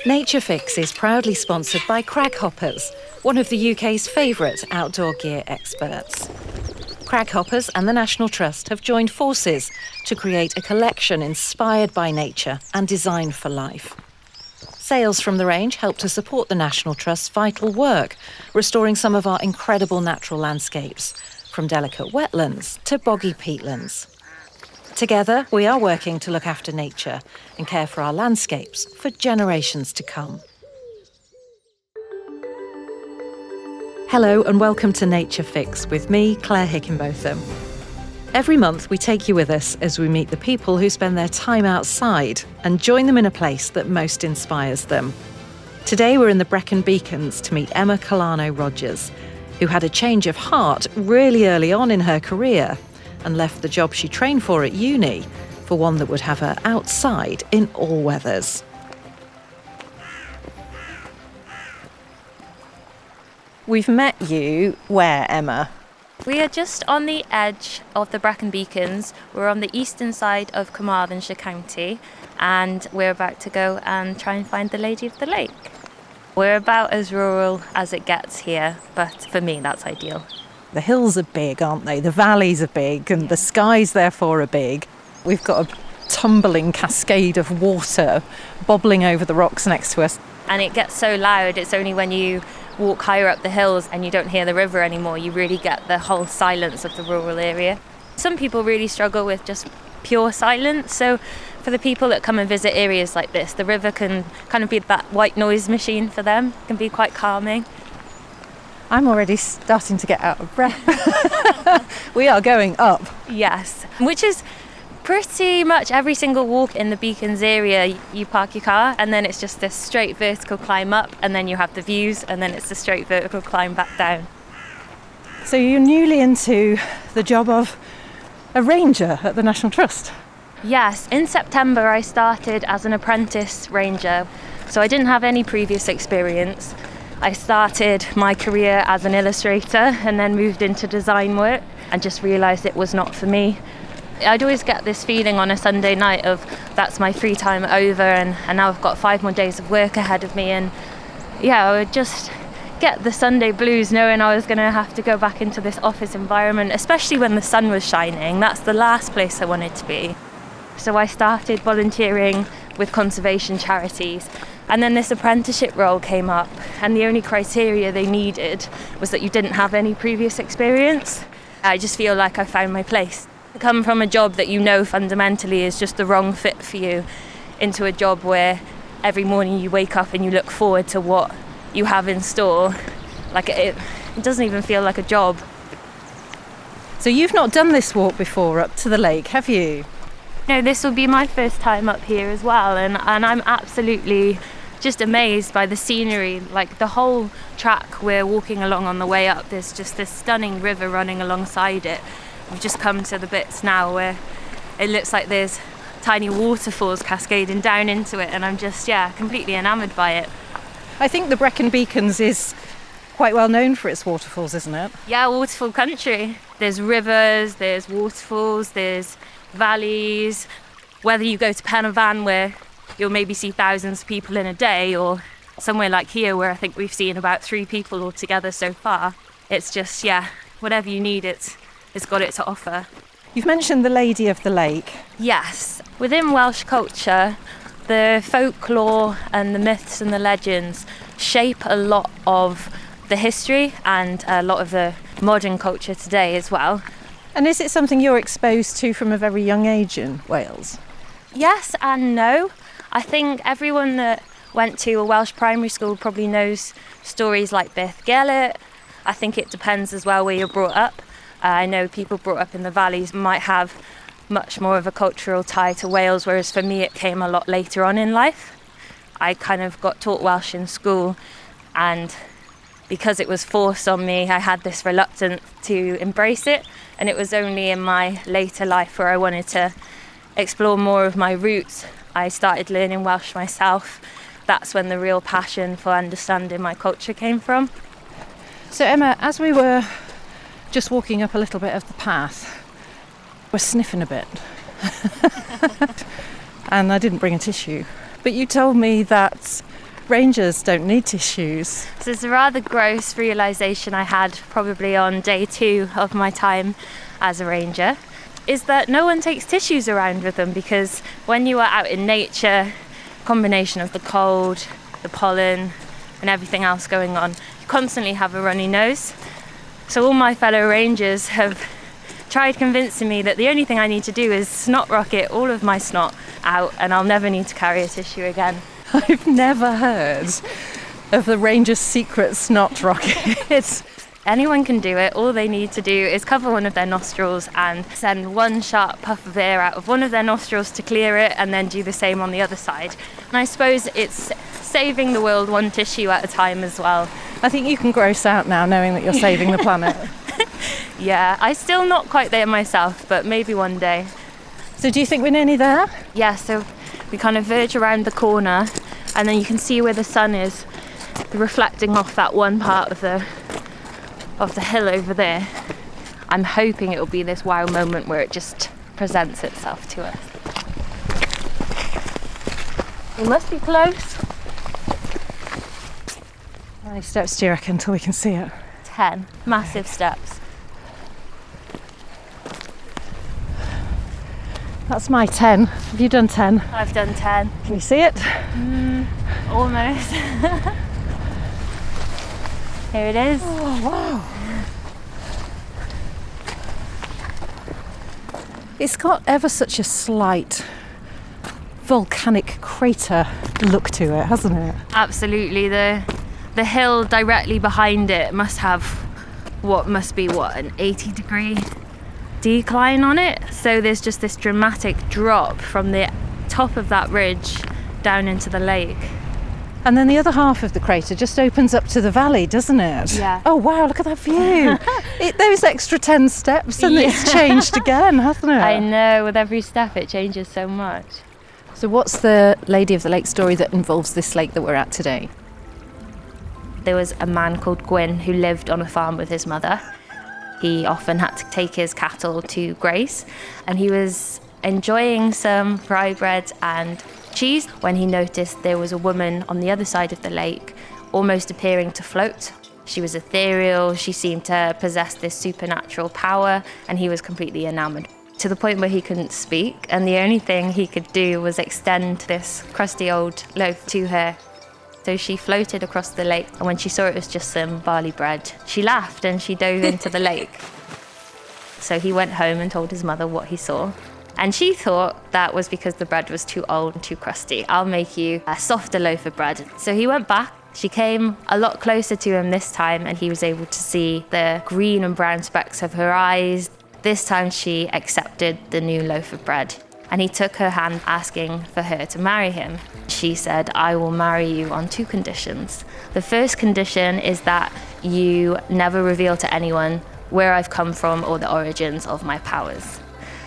Nature Fix is proudly sponsored by Craghopper, one of the UK's favourite outdoor gear experts. Craghopper and the National Trust have joined forces to create a collection inspired by nature and designed for life. Sales from the range help to support the National Trust's vital work, restoring some of our incredible natural landscapes, from delicate wetlands to boggy peatlands. Together, we are working to look after nature and care for our landscapes for generations to come. Hello and welcome to Nature Fix with me, Claire Hickinbotham. Every month we take you with us as we meet the people who spend their time outside and join them in a place that most inspires them. Today we're in the Brecon Beacons to meet Emma Kolano-Rogers, who had a change of heart really early on in her career and left the job she trained for at uni for one that would have her outside in all weathers. We've met you where, Emma? We are just on the edge of the Brecon Beacons. We're on the eastern side of Carmarthenshire County and we're about to go and try and find the Lady of the Lake. We're about as rural as it gets here, but for me that's ideal. The hills are big, aren't they? The valleys are big and the skies therefore are big. We've got a tumbling cascade of water bobbling over the rocks next to us. And it gets so loud, it's only when you walk higher up the hills and you don't hear the river anymore, you really get the whole silence of the rural area. Some people really struggle with just pure silence, so for the people that come and visit areas like this, the river can kind of be that white noise machine for them. It can be quite calming. I'm already starting to get out of breath. We are going up. Yes, which is pretty much every single walk in the Beacons area. You park your car and then it's just this straight vertical climb up and then you have the views and then it's a straight vertical climb back down. So you're newly into the job of a ranger at the National Trust? Yes, in September I started as an apprentice ranger, so I didn't have any previous experience. I started my career as an illustrator and then moved into design work and just realised it was not for me. I'd always get this feeling on a Sunday night of that's my free time over and now I've got 5 more days of work ahead of me, and yeah, I would just get the Sunday blues knowing I was going to have to go back into this office environment, especially when the sun was shining. That's the last place I wanted to be. So I started volunteering with conservation charities. And then this apprenticeship role came up and the only criteria they needed was that you didn't have any previous experience. I just feel like I found my place. I come from a job that you know fundamentally is just the wrong fit for you into a job where every morning you wake up and you look forward to what you have in store. Like it doesn't even feel like a job. So you've not done this walk before up to the lake, have you? No, this will be my first time up here as well, and I'm absolutely just amazed by the scenery. Like the whole track we're walking along on the way up, there's just this stunning river running alongside it. We've just come to the bits now where it looks like there's tiny waterfalls cascading down into it, and I'm just, completely enamoured by it. I think the Brecon Beacons is quite well known for its waterfalls, isn't it? Yeah, waterfall country. There's rivers, there's waterfalls, there's valleys. Whether you go to Pen y Fan where you'll maybe see thousands of people in a day, or somewhere like here where I think we've seen about 3 people altogether so far, it's just, whatever you need, it's got it to offer. You've mentioned the Lady of the Lake. Yes. Within Welsh culture, the folklore and the myths and the legends shape a lot of the history and a lot of the modern culture today as well. And is it something you're exposed to from a very young age in Wales? Yes and no. I think everyone that went to a Welsh primary school probably knows stories like Beth Gelert. I think it depends as well where you're brought up. I know people brought up in the valleys might have much more of a cultural tie to Wales, whereas for me it came a lot later on in life. I kind of got taught Welsh in school, and because it was forced on me, I had this reluctance to embrace it, and it was only in my later life where I wanted to explore more of my roots. I started learning Welsh myself. That's when the real passion for understanding my culture came from. So Emma, as we were just walking up a little bit of the path, we're sniffing a bit. And I didn't bring a tissue. But you told me that rangers don't need tissues. So it's a rather gross realisation I had probably on day 2 of my time as a ranger, is that no one takes tissues around with them, because when you are out in nature, combination of the cold, the pollen and everything else going on, you constantly have a runny nose. So all my fellow rangers have tried convincing me that the only thing I need to do is snot rocket all of my snot out and I'll never need to carry a tissue again. I've never heard of the ranger's secret snot rocket. Anyone can do it. All they need to do is cover one of their nostrils and send one sharp puff of air out of one of their nostrils to clear it, and then do the same on the other side. And I suppose it's saving the world one tissue at a time as well. I think you can gross out now knowing that you're saving the planet. Yeah, I'm still not quite there myself, but maybe one day. So do you think we're nearly there? Yeah, so we kind of verge around the corner and then you can see where the sun is reflecting off that one part of the hill over there. I'm hoping it'll be this wow moment where it just presents itself to us. We must be close. How many steps do you reckon until we can see it? 10 massive steps. That's my 10. Have you done 10? I've done 10. Can you see it? Almost. Here it is. Oh, wow. It's got ever such a slight volcanic crater look to it, hasn't it? Absolutely. The hill directly behind it must have what must be an 80-degree decline on it. So there's just this dramatic drop from the top of that ridge down into the lake. And then the other half of the crater just opens up to the valley, doesn't it? Yeah. Oh wow, look at that view. Those extra 10 steps and it's changed again, hasn't it? I know, with every step it changes so much. So what's the Lady of the Lake story that involves this lake that we're at today? There was a man called Gwyn who lived on a farm with his mother. He often had to take his cattle to graze, and he was enjoying some rye bread and cheese when he noticed there was a woman on the other side of the lake, almost appearing to float. She was ethereal, she seemed to possess this supernatural power, and he was completely enamoured, to the point where he couldn't speak, and the only thing he could do was extend this crusty old loaf to her. So she floated across the lake, and when she saw it was just some barley bread, she laughed and she dove into the lake. So he went home and told his mother what he saw. And she thought that was because the bread was too old and too crusty. I'll make you a softer loaf of bread. So he went back. She came a lot closer to him this time, and he was able to see the green and brown specks of her eyes. This time she accepted the new loaf of bread. And he took her hand, asking for her to marry him. She said, "I will marry you on 2 conditions. The first condition is that you never reveal to anyone where I've come from or the origins of my powers.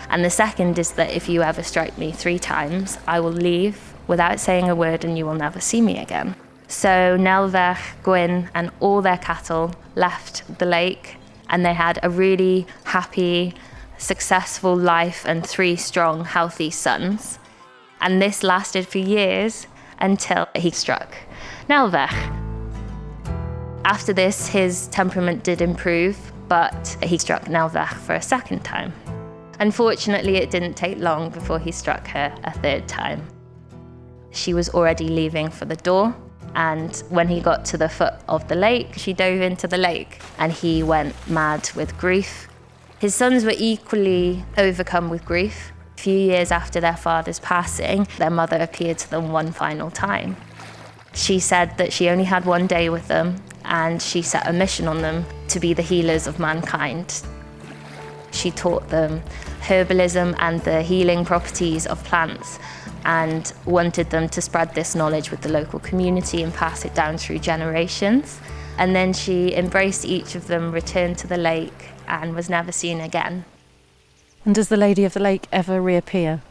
And the second is that if you ever strike me 3 times, I will leave without saying a word and you will never see me again." So Nelvech, Gwyn, and all their cattle left the lake, and they had a really happy, successful life and 3 strong, healthy sons. And this lasted for years until he struck Nelvech. After this, his temperament did improve, but he struck Nelvech for a second time. Unfortunately, it didn't take long before he struck her a 3rd time. She was already leaving for the door, and when he got to the foot of the lake, she dove into the lake, and he went mad with grief. His sons were equally overcome with grief. A few years after their father's passing, their mother appeared to them one final time. She said that she only had 1 day with them, and she set a mission on them to be the healers of mankind. She taught them herbalism and the healing properties of plants, and wanted them to spread this knowledge with the local community and pass it down through generations. And then she embraced each of them, returned to the lake, and was never seen again. And does the Lady of the Lake ever reappear?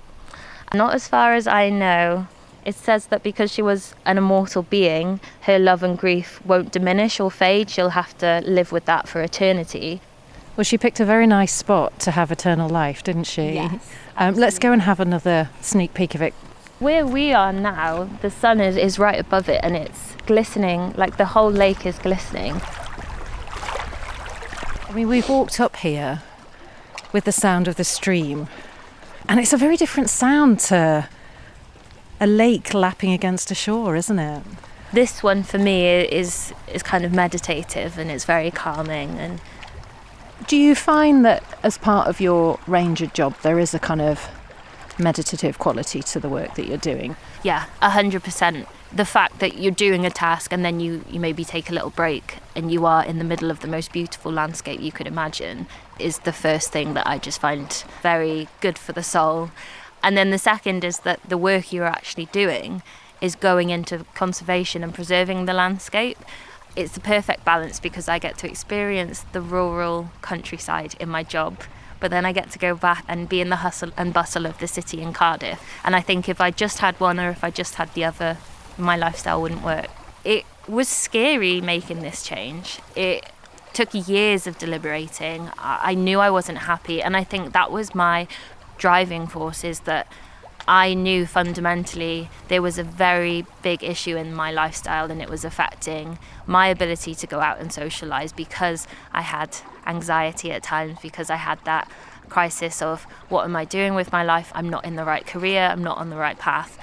Not as far as I know. It says that because she was an immortal being, her love and grief won't diminish or fade. She'll have to live with that for eternity. Well, she picked a very nice spot to have eternal life, didn't she? Yes. Let's go and have another sneak peek of it. Where we are now, the sun is right above it and it's glistening, like the whole lake is glistening. I mean, we've walked up here with the sound of the stream, and it's a very different sound to a lake lapping against a shore, isn't it? This one for me is kind of meditative and it's very calming. And do you find that as part of your ranger job there is a kind of meditative quality to the work that you're doing? Yeah, 100%. The fact that you're doing a task and then you maybe take a little break and you are in the middle of the most beautiful landscape you could imagine is the first thing that I just find very good for the soul. And then the second is that the work you're actually doing is going into conservation and preserving the landscape. It's the perfect balance because I get to experience the rural countryside in my job, but then I get to go back and be in the hustle and bustle of the city in Cardiff. And I think if I just had one or if I just had the other, my lifestyle wouldn't work. It was scary making this change. It took years of deliberating. I knew I wasn't happy, and I think that was my driving force, is that I knew fundamentally there was a very big issue in my lifestyle and it was affecting my ability to go out and socialise because I had anxiety at times, because I had that crisis of what am I doing with my life? I'm not in the right career, I'm not on the right path.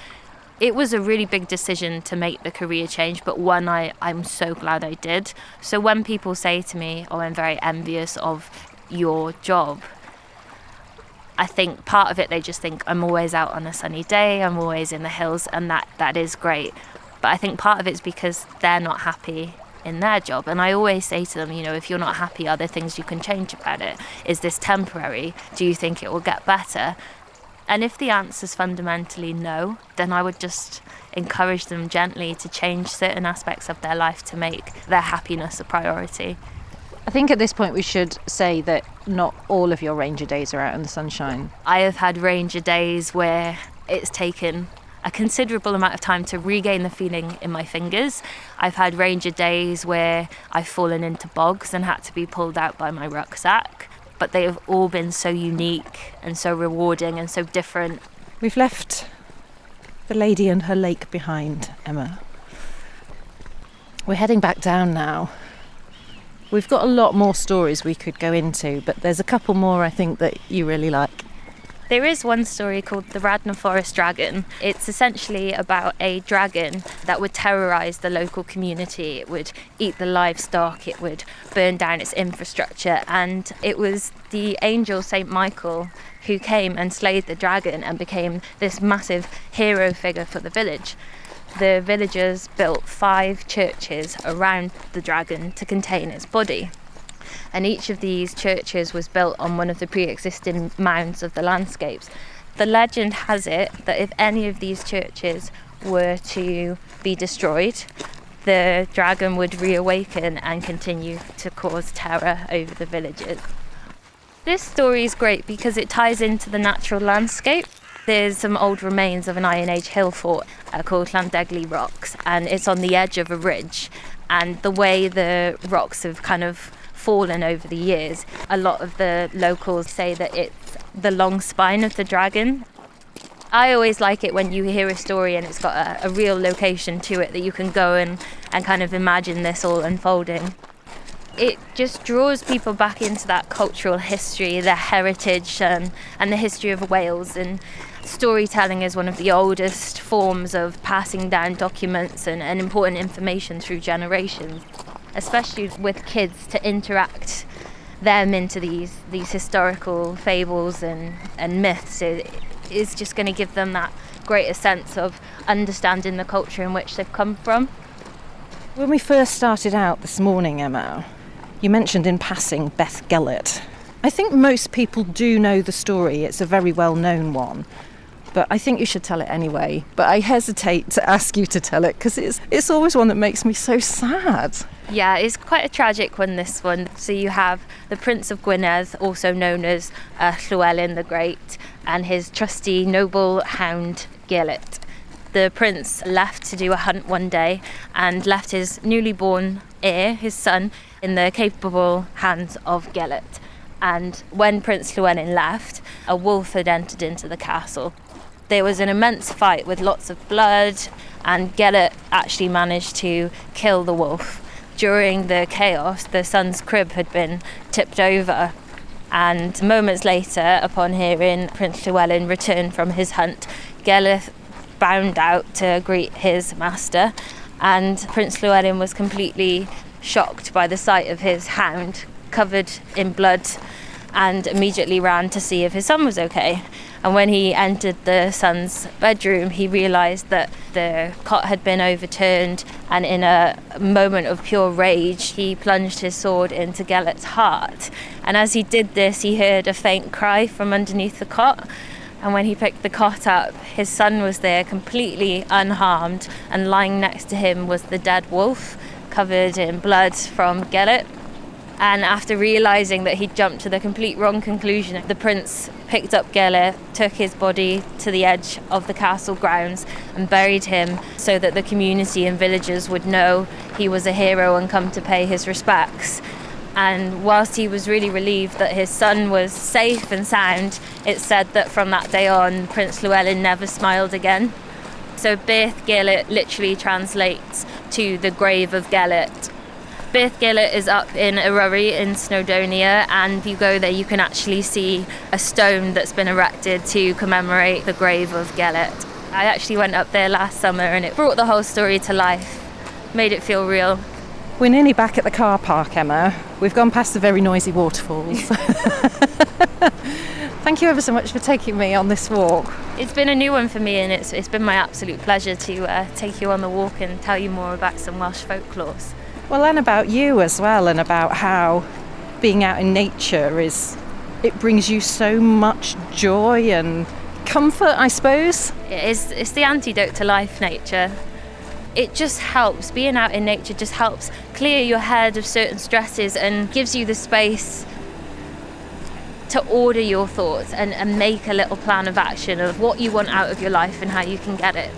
It was a really big decision to make the career change, but one I'm so glad I did. So when people say to me, oh, I'm very envious of your job, I think part of it, they just think I'm always out on a sunny day, I'm always in the hills, and that is great. But I think part of it's because they're not happy in their job. And I always say to them, if you're not happy, are there things you can change about it? Is this temporary? Do you think it will get better? And if the answer's fundamentally no, then I would just encourage them gently to change certain aspects of their life to make their happiness a priority. I think at this point we should say that not all of your ranger days are out in the sunshine. I have had ranger days where it's taken a considerable amount of time to regain the feeling in my fingers. I've had ranger days where I've fallen into bogs and had to be pulled out by my rucksack, but they have all been so unique and so rewarding and so different. We've left the lady and her lake behind, Emma. We're heading back down now. We've got a lot more stories we could go into, but there's a couple more I think that you really like. There is one story called the Radnor Forest Dragon. It's essentially about a dragon that would terrorise the local community. It would eat the livestock, it would burn down its infrastructure, and it was the angel St. Michael who came and slayed the dragon and became this massive hero figure for the village. The villagers built 5 churches around the dragon to contain its body. And each of these churches was built on one of the pre-existing mounds of the landscapes. The legend has it that if any of these churches were to be destroyed, the dragon would reawaken and continue to cause terror over the villages. This story is great because it ties into the natural landscape. There's some old remains of an Iron Age hill fort called Llandegli Rocks, and it's on the edge of a ridge. And the way the rocks have kind of fallen over the years, a lot of the locals say that it's the long spine of the dragon. I always like it when you hear a story and it's got a real location to it that you can go and kind of imagine this all unfolding. It just draws people back into that cultural history, their heritage, and the history of Wales. And storytelling is one of the oldest forms of passing down documents and important information through generations, especially with kids, to interact them into these historical fables and myths. It is just going to give them that greater sense of understanding the culture in which they've come from. When we first started out this morning, Emma, you mentioned in passing Beth Gellert. I think most people do know the story. It's a very well-known one. But I think you should tell it anyway. But I hesitate to ask you to tell it because it's always one that makes me so sad. Yeah, it's quite a tragic one, this one. So you have the Prince of Gwynedd, also known as Llywelyn the Great, and his trusty noble hound Gellert. The prince left to do a hunt one day and left his newly born heir, his son, in the capable hands of Gellert. And when Prince Llewellyn left, a wolf had entered into the castle. There was an immense fight with lots of blood, and Gelert actually managed to kill the wolf. During the chaos, the son's crib had been tipped over, and moments later, upon hearing Prince Llewellyn return from his hunt, Gelert bound out to greet his master, and Prince Llewellyn was completely shocked by the sight of his hound covered in blood, and immediately ran to see if his son was okay. And when he entered the son's bedroom, he realised that the cot had been overturned, and in a moment of pure rage, he plunged his sword into Gelert's heart. And as he did this, he heard a faint cry from underneath the cot. And when he picked the cot up, his son was there completely unharmed, and lying next to him was the dead wolf, covered in blood from Gelert. And after realising that he'd jumped to the complete wrong conclusion, the prince picked up Gelert, took his body to the edge of the castle grounds and buried him so that the community and villagers would know he was a hero and come to pay his respects. And whilst he was really relieved that his son was safe and sound, it's said that from that day on, Prince Llewellyn never smiled again. So Beth Gelert literally translates to the grave of Gelert. Beth Gelert is up in Eryri in Snowdonia, and if you go there you can actually see a stone that's been erected to commemorate the grave of Gelert. I actually went up there last summer and it brought the whole story to life, made it feel real. We're nearly back at the car park, Emma. We've gone past the very noisy waterfalls. Thank you ever so much for taking me on this walk. It's been a new one for me, and it's been my absolute pleasure to take you on the walk and tell you more about some Welsh folklore. Well, and about you as well, and about how being out in nature it brings you so much joy and comfort, I suppose. It's the antidote to life, nature. It just helps. Being out in nature just helps clear your head of certain stresses and gives you the space to order your thoughts and make a little plan of action of what you want out of your life and how you can get it.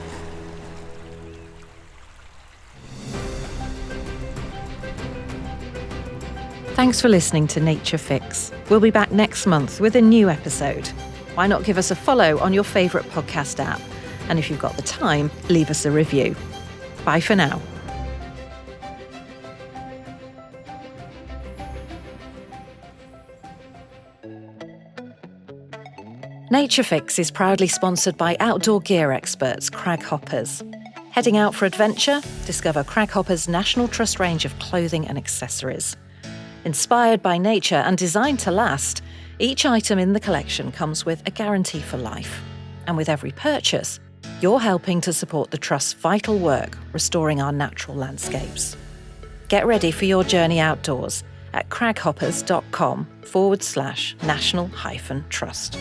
Thanks for listening to Nature Fix. We'll be back next month with a new episode. Why not give us a follow on your favourite podcast app? And if you've got the time, leave us a review. Bye for now. Nature Fix is proudly sponsored by outdoor gear experts Craghopper. Heading out for adventure? Discover Craghopper's National Trust range of clothing and accessories. Inspired by nature and designed to last, each item in the collection comes with a guarantee for life. And with every purchase, you're helping to support the Trust's vital work restoring our natural landscapes. Get ready for your journey outdoors at craghoppers.com/national-trust.